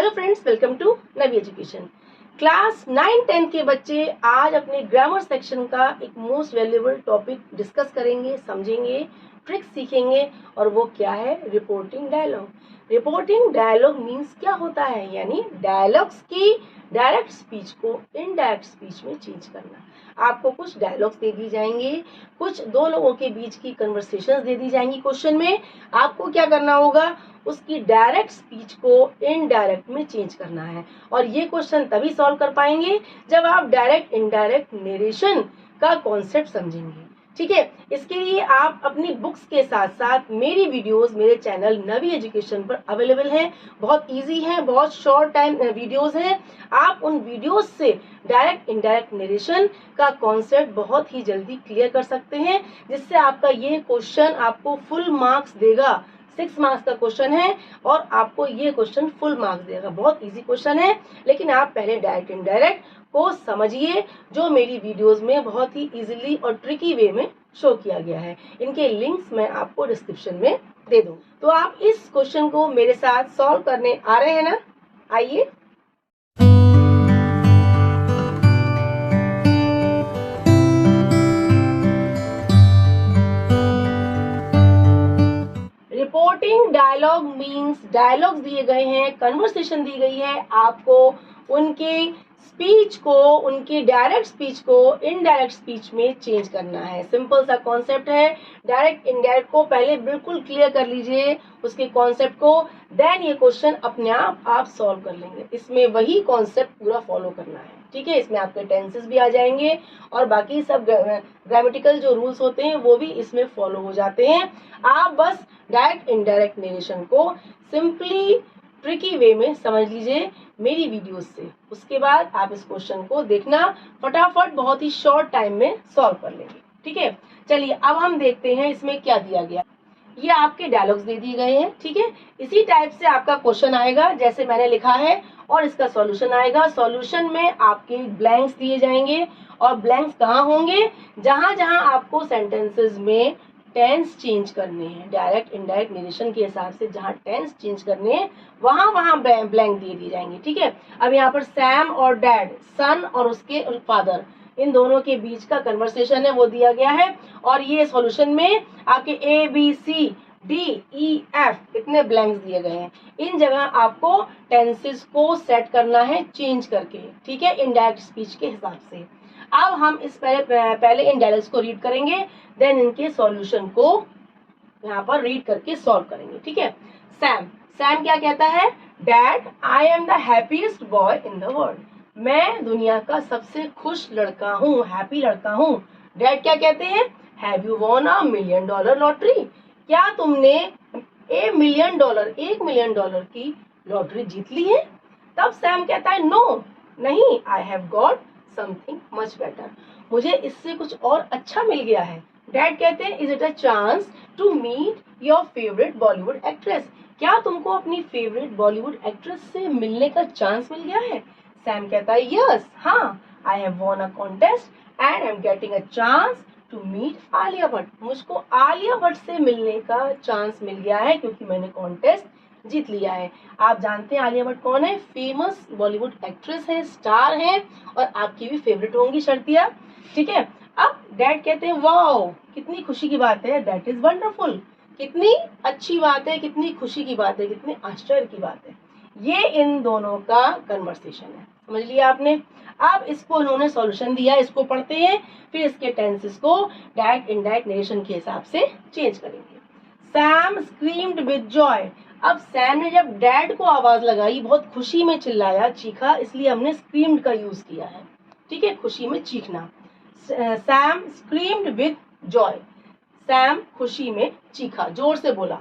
Hello friends, welcome to Navi education. Class 9-10 के बच्चे आज अपने ग्रामर सेक्शन का एक मोस्ट वैल्यूएबल टॉपिक डिस्कस करेंगे, समझेंगे, ट्रिक्स सीखेंगे और वो क्या है? Reporting dialogue. Reporting dialogue means क्या होता है? यानी डायलॉग्स की डायरेक्ट स्पीच को इनडायरेक्ट स्पीच में चेंज करना। आपको कुछ डायलॉग्स दे दी जाएंगे, कुछ दो लोगों के बीच की कन्वर्सेशंस दे दी जाएंगी क्वेश्चन में। आपको क्या करना होगा? उसकी डायरेक्ट स्पीच को इनडायरेक्ट में चेंज करना है। और ये क्वेश्चन तभी सॉल्व कर पाएंगे जब आप डायरेक्ट इनडायरेक्ट नरेशन का कॉन्सेप्ट समझेंगे। ठीक है, इसके लिए आप अपनी बुक्स के साथ साथ मेरी वीडियोस मेरे चैनल नवी एजुकेशन पर अवेलेबल हैं। बहुत इजी है, बहुत शॉर्ट टाइम वीडियोस हैं। आप उन वीडियोस से डायरेक्ट इनडायरेक्ट नरेशन का कॉन्सेप्ट बहुत ही जल्दी क्लियर कर सकते हैं, जिससे आपका ये क्वेश्चन आपको फुल मार्क्स देगा। 6 मार्क्स का क्वेश्चन है और आपको ये क्वेश्चन फुल मार्क्स देगा। बहुत इजी क्वेश्चन है, लेकिन आप पहले डायरेक्ट इनडायरेक्ट को समझिए, जो मेरी वीडियोस में बहुत ही इजीली और ट्रिकी वे में शो किया गया है। इनके लिंक्स मैं आपको डिस्क्रिप्शन में दे दूं। तो आप इस क्वेश्चन को मेरे साथ सॉल्व करने आ रहे हैं ना? आइए। रिपोर्टिंग डायलॉग मीन्स डायलॉग्स दिए गए हैं, कन्वर्सेशन दी गई है, आपको उनके स्पीच को, उनकी डायरेक्ट स्पीच को इनडायरेक्ट स्पीच में चेंज करना है। सिंपल सा कॉन्सेप्ट है। डायरेक्ट इनडायरेक्ट को पहले बिल्कुल क्लियर कर लीजिए, उसके कॉन्सेप्ट को, देन ये क्वेश्चन अपने आप सॉल्व कर लेंगे। इसमें वही कॉन्सेप्ट पूरा फॉलो करना है। ठीक है, इसमें आपके टेंसेस भी आ जाएंगे और बाकी सब ग्रामेटिकल जो रूल्स होते हैं वो भी इसमें फॉलो हो जाते हैं। आप बस डायरेक्ट इनडायरेक्ट नरेशन को सिंपली ट्रिकी वे में समझ लीजिए मेरी वीडियोस से। उसके बाद आप इस क्वेश्चन को देखना, फटाफट बहुत ही शॉर्ट टाइम में सॉल्व कर लेंगे। ठीक है, चलिए अब हम देखते हैं इसमें क्या दिया गया। ये आपके डायलॉग्स दे दिए गए हैं। ठीक है, इसी टाइप से आपका क्वेश्चन आएगा जैसे मैंने लिखा है और इसका सॉल्यूशन आएगा। सॉल्यूशन में आपके ब्लैंक्स दिए जाएंगे और ब्लैंक्स कहाँ होंगे? जहां जहां आपको सेंटेंसेस में टेंस चेंज करने हैं, डायरेक्ट इनडायरेक्ट नरेशन के हिसाब से जहां टेंस चेंज करने हैं वहां वहां ब्लैंक दे दिए जाएंगे। ठीक है, अब यहाँ पर सैम और डैड, सन और उसके फादर, इन दोनों के बीच का कन्वर्सेशन है वो दिया गया है। और ये सॉल्यूशन में आपके ABCDEF इतने ब्लैंक्स दिए गए हैं। इन जगह आपको टेंसेस को सेट करना है चेंज करके। ठीक है, इनडायरेक्ट स्पीच के हिसाब से। अब हम इस पहले इन डायलॉग्स को रीड करेंगे, देन इनके सॉल्यूशन को यहाँ पर रीड करके सॉल्व करेंगे। ठीक है, सैम क्या कहता है? Dad, I am the happiest boy in the world. मैं दुनिया का सबसे खुश लड़का हूँ, हैप्पी लड़का हूँ। डैड क्या कहते हैं? Have you won $1 million lottery? क्या तुमने $1 million की लॉटरी जीत ली है? तब सैम कहता है नो, नहीं, I have got something much better. मुझे इससे कुछ और अच्छा मिल गया है। डैड कहते हैं is it a chance to meet your favourite Bollywood actress? क्या तुमको अपनी फेवरेट बॉलीवुड एक्ट्रेस से मिलने का चांस मिल गया है? सैम कहता है यस, हाँ, I have won a contest and I am getting a chance to meet Alia Bhatt. मुझको आलिया भट्ट से मिलने का चांस मिल गया है क्योंकि मैंने कॉन्टेस्ट जीत लिया है। आप जानते हैं आलिया भट्ट कौन है? फेमस बॉलीवुड एक्ट्रेस है, स्टार है और आपकी भी फेवरेट होंगी शर्तिया। ठीक है, अब डैड कहते हैं वाओ, कितनी खुशी की बात है, दैट इज वंडरफुल। कितनी अच्छी बात है, कितनी खुशी की बात है, कितनी आश्चर्य की बात है। ये इन दोनों का कन्वर्सेशन है, समझ लिया आपने। अब इसको उन्होंने सॉल्यूशन दिया, इसको पढ़ते हैं, फिर इसके टेंसेस को डायरेक्ट इनडायरेक्ट नरेशन के हिसाब से चेंज करेंगे। Sam screamed with Joy. अब सैम ने जब डैड को आवाज लगाई, बहुत खुशी में चिल्लाया, चीखा, इसलिए हमने स्क्रीम्ड का यूज किया है। ठीक है, खुशी में चीखना। Sam screamed with joy. Sam खुशी में चीखा, जोर से बोला।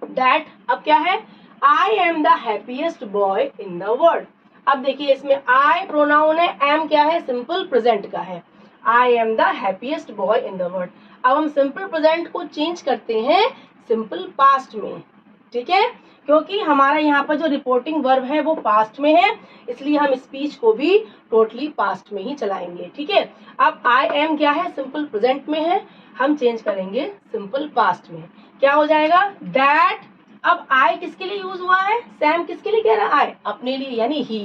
डैड अब क्या है? I am the happiest boy in the world. अब देखिए इसमें आई प्रोनाउन है, एम क्या है? सिंपल प्रेजेंट का है। I am the happiest boy in the world. अब हम सिंपल प्रेजेंट को चेंज करते हैं सिंपल पास्ट में। ठीक है, क्योंकि हमारा यहाँ पर जो रिपोर्टिंग वर्ब है वो पास्ट में है, इसलिए हम स्पीच को भी टोटली पास्ट में ही चलाएंगे। ठीक है, अब आई एम क्या है? सिंपल प्रेजेंट में है, हम चेंज करेंगे सिंपल पास्ट में। क्या हो जाएगा? दैट अब आई किसके लिए यूज हुआ है, सैम किसके लिए कह रहा है, आई, अपने लिए यानी ही।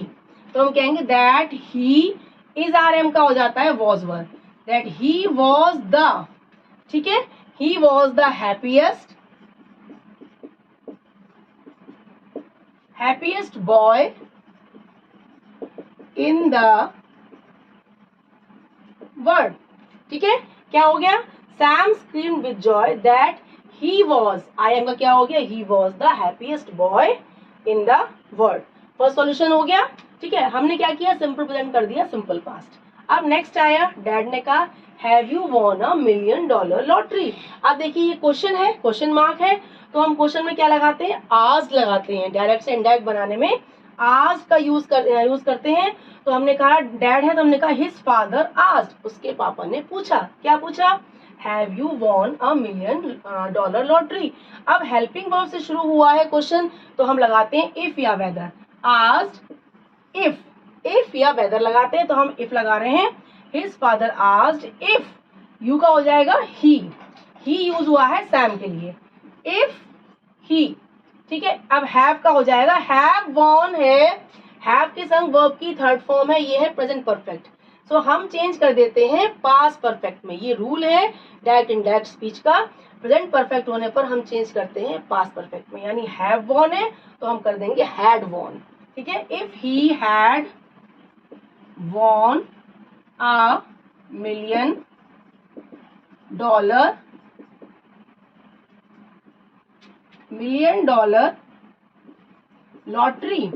तो हम कहेंगे that he is are am का हो जाता है was verb, that he was the, ठीक है, he was the happiest boy in the world. ठीक है, क्या हो गया, Sam scream with joy that he was, I am का क्या हो गया, he was the happiest boy in the world. First solution हो गया। ठीक है, हमने क्या किया, सिंपल प्रेजेंट कर दिया सिंपल पास्ट। अब नेक्स्ट आया, डैड ने कहा have you won $1 million lottery. अब देखिए ये क्वेश्चन है, क्वेश्चन मार्क है, तो हम क्वेश्चन में क्या लगाते हैं, आज लगाते हैं। डायरेक्ट से इनडायरेक्ट बनाने में आज का यूज करते हैं। तो हमने कहा डैड है, तो हमने कहा हिज फादर आस्क्ड, उसके पापा ने पूछा, क्या पूछा, have you won $1 million lottery. अब हेल्पिंग वर्ब से शुरू हुआ है क्वेश्चन, तो हम लगाते हैं इफ या वेदर। आस्क्ड इफ या वेदर लगाते हैं, तो हम इफ लगा रहे हैं। His father asked if, you का हो जाएगा ही यूज हुआ है सैम के लिए, इफ ही। ठीक है, अब हैव का हो जाएगा, हैव वॉन है, हैव के संग वर्ब की थर्ड फॉर्म है, ये है प्रेजेंट परफेक्ट। सो हम चेंज कर देते हैं पास्ट परफेक्ट में। ये रूल है डायरेक्ट इनडायरेक्ट स्पीच का, प्रेजेंट परफेक्ट होने पर हम चेंज करते हैं पास्ट परफेक्ट में। यानी हैव वॉन है तो हम कर देंगे हैड वॉन। ठीक है, if he had won $1 million lottery.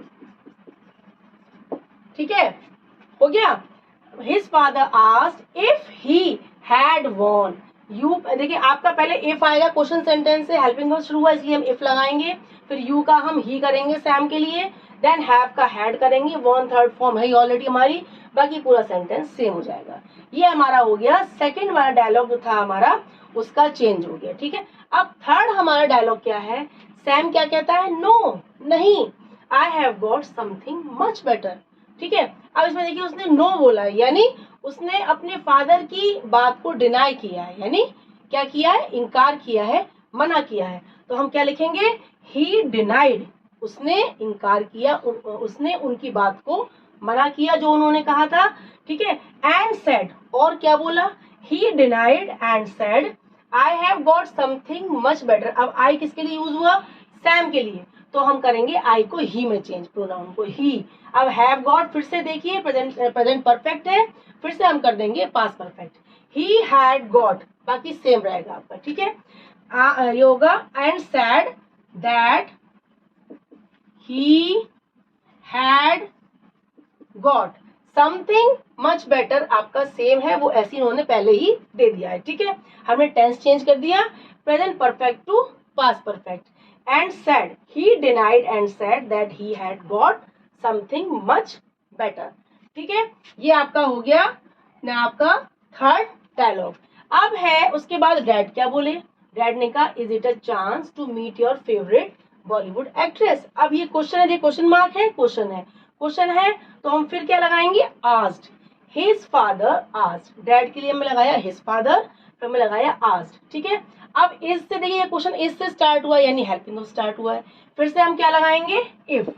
ठीक है, हो गया। His father asked if he had won, you देखिए आपका पहले इफ आएगा, क्वेश्चन सेंटेंस से हेल्पिंग वर्ब शुरू हुआ इसलिए हम इफ लगाएंगे, फिर यू का हम ही करेंगे सैम के लिए, देन हैव का हैड करेंगे, वॉन थर्ड फॉर्म है ऑलरेडी हमारी, बाकी पूरा सेंटेंस सेम हो जाएगा। ये हमारा हो गया सेकंड वाला डायलॉग जो था हमारा उसका चेंज हो गया। ठीक है, अब थर्ड हमारा डायलॉग क्या है, सैम क्या कहता है, नो नहीं, I have got something much better. ठीक है, अब इसमें देखिए उसने नो बोला है, यानी उसने अपने फादर की बात को डिनाई किया है, यानी क्या किया है, इनकार किया है, मना किया है। तो हम क्या लिखेंगे, ही डिनाइड, उसने इनकार किया, उसने उनकी बात को मना किया जो उन्होंने कहा था। ठीक है, एंड सेड, और क्या बोला, ही denied and said I have got something much better. अब आई किसके लिए यूज हुआ, सैम के लिए, तो हम करेंगे आई को ही में चेंज, प्रोनाउन को ही। अब हैव गॉट फिर से देखिए प्रेजेंट परफेक्ट है, फिर से हम कर देंगे past perfect, he had got, बाकी सेम रहेगा आपका। ठीक है, ये होगा and sad that he had got something much better, आपका सेम है, वो ऐसे इन्होंने पहले ही दे दिया है। ठीक है, हमने टेंस चेंज कर दिया, present perfect to past perfect. And said, he denied and said that he had got something much better. ठीक है, ये आपका हो गया ना आपका थर्ड डायलॉग। अब है उसके बाद डैड क्या बोले, डैड ने कहा is it a chance to meet your favourite Bollywood actress. अब ये क्वेश्चन है, ये क्वेश्चन मार्क है, क्वेश्चन है तो हम फिर क्या लगाएंगे, asked, his father asked, dad के लिए हमने लगाया हिज फादर, फिर हमने लगाया आस्क्ड। ठीक है, अब इससे देखिए क्वेश्चन इससे स्टार्ट हुआ यानी हेल्पिंग वर्ब स्टार्ट हुआ है, फिर से हम क्या लगाएंगे, इफ।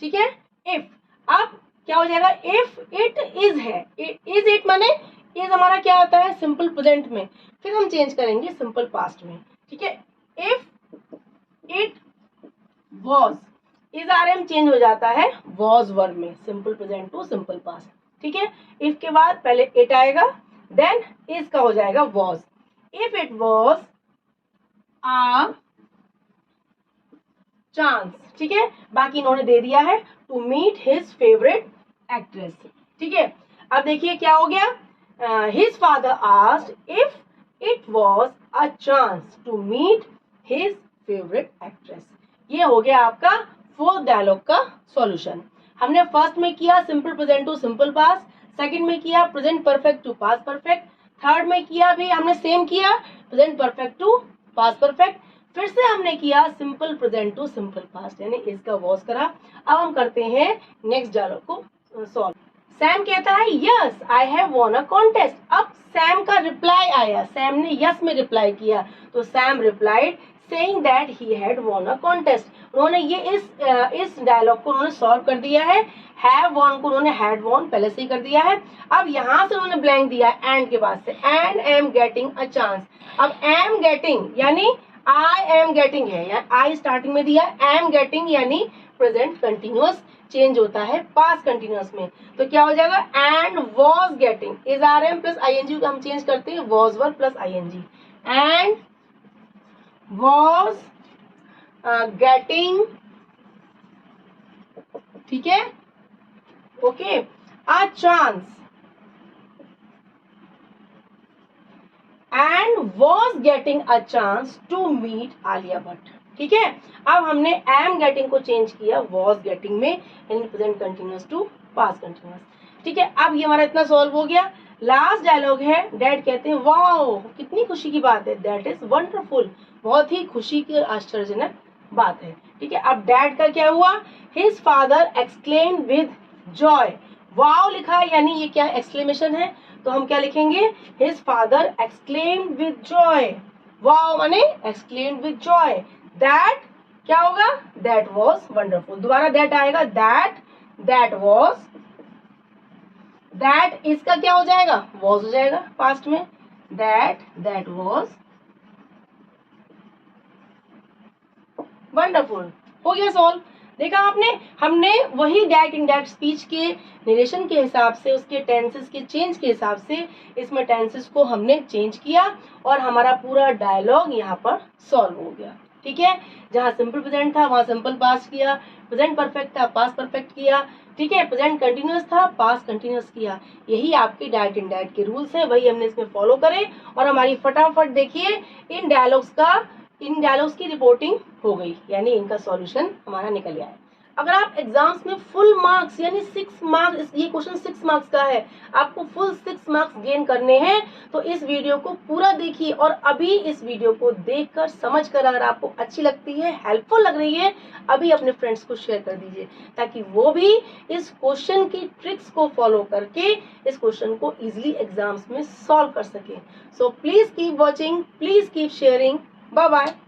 ठीक है, इफ, अब क्या हो जाएगा, इफ इट इज है, इज इट माने इज हमारा क्या आता है सिंपल प्रेजेंट में, फिर हम चेंज करेंगे सिंपल पास्ट में। ठीक है, if it was, is are am change हो जाता है वॉज वर्ब में, simple present to simple past. ठीक है, इफ के बाद पहले इट आएगा, देन इज का हो जाएगा was. If it was a chance, ठीक है, बाकी इन्होंने दे दिया है to meet his favourite actress. ठीक है, अब देखिए क्या हो गया, his father asked if it was a chance to meet his favourite actress. ये हो गया आपका फोर्थ डायलॉग का सॉल्यूशन। हमने फर्स्ट में किया simple present to simple past, second में किया present perfect to past perfect, third में किया भी हमने सेम किया present perfect to past perfect, फिर से हमने किया simple present to simple past यानी इसका वॉज करा। अब हम करते हैं नेक्स्ट डायलॉग को सॉल्व। सैम कहता है yes I have won a contest. अब सैम का रिप्लाई आया, सैम ने यस में रिप्लाई किया, तो Sam replied saying that he had won a contest. उन्होंने ये इस डायलॉग को उन्होंने सॉल्व कर दिया है। हैव वॉन को उन्होंने हैड वॉन पहले से ही कर दिया है। अब यहाँ से उन्होंने ब्लैंक दिया एंड के बाद से, and M getting a chance. अब एम गेटिंग यानी आई एम गेटिंग है, या आई स्टार्टिंग में दिया, एम गेटिंग यानी प्रेजेंट कंटिन्यूअस चेंज होता है पास्ट कंटिन्यूअस में, तो क्या हो जाएगा and was getting is are am plus ING को हम चेंज करते हैं was were plus ING, and was getting, ठीक है, okay, a chance and was getting a chance to meet Alia Bhatt. ठीक है, अब हमने एम गेटिंग को चेंज किया वॉज गेटिंग में, in present continuous to past continuous. ठीक है, अब ये हमारा इतना सॉल्व हो गया। लास्ट डायलॉग है, डैड कहते हैं वाओ कितनी खुशी की बात है, दैट इज वंडरफुल, बहुत ही खुशी की आश्चर्यजनक बात है। ठीक है, अब डैड का क्या हुआ, his father exclaimed with Joy. Wow लिखा है यानी ये क्या एक्सक्लेमेशन है, तो हम क्या लिखेंगे, his father exclaimed with Joy. Wow माने एक्सक्लेम्ड विद जॉय, दैट क्या होगा, दैट वाज वंडरफुल। दोबारा दैट आएगा, दैट वाज, दैट इसका क्या हो जाएगा, वाज हो जाएगा पास्ट में, दैट वाज वंडरफुल। हो गया सॉल्व। देखा आपने, हमने वही डायरेक्ट इनडायरेक्ट स्पीच के नरेशन के हिसाब से, उसके टेंसेस के चेंज के हिसाब से इसमें टेंसेस को हमने चेंज किया और हमारा पूरा डायलॉग यहाँ पर सॉल्व हो गया। ठीक है, जहाँ सिंपल प्रेजेंट था वहाँ सिंपल पास्ट किया, प्रेजेंट परफेक्ट था पास्ट परफेक्ट किया, ठीक है, प्रेजेंट कंटिन्यूअस था पास्ट कंटिन्यूअस किया। यही आपके डायरेक्ट इनडायरेक्ट के रूल्स हैं, वही हमने इसमें फॉलो करे और हमारी फटाफट देखिए इन डायलॉग्स की रिपोर्टिंग हो गई, यानी इनका सॉल्यूशन हमारा निकल गया है। अगर आप एग्जाम्स में फुल मार्क्स यानी 6 मार्क्स, ये क्वेश्चन 6 मार्क्स का है, आपको फुल 6 मार्क्स गेन करने हैं तो इस वीडियो को पूरा देखिए और अभी इस वीडियो को देखकर समझकर अगर आपको अच्छी लगती है, हेल्पफुल लग रही है, अभी अपने फ्रेंड्स को शेयर कर दीजिए ताकि वो भी इस क्वेश्चन की ट्रिक्स को फॉलो करके इस क्वेश्चन को इजिली एग्जाम्स में सॉल्व कर सके। So please keep watching, please keep sharing. Bye bye.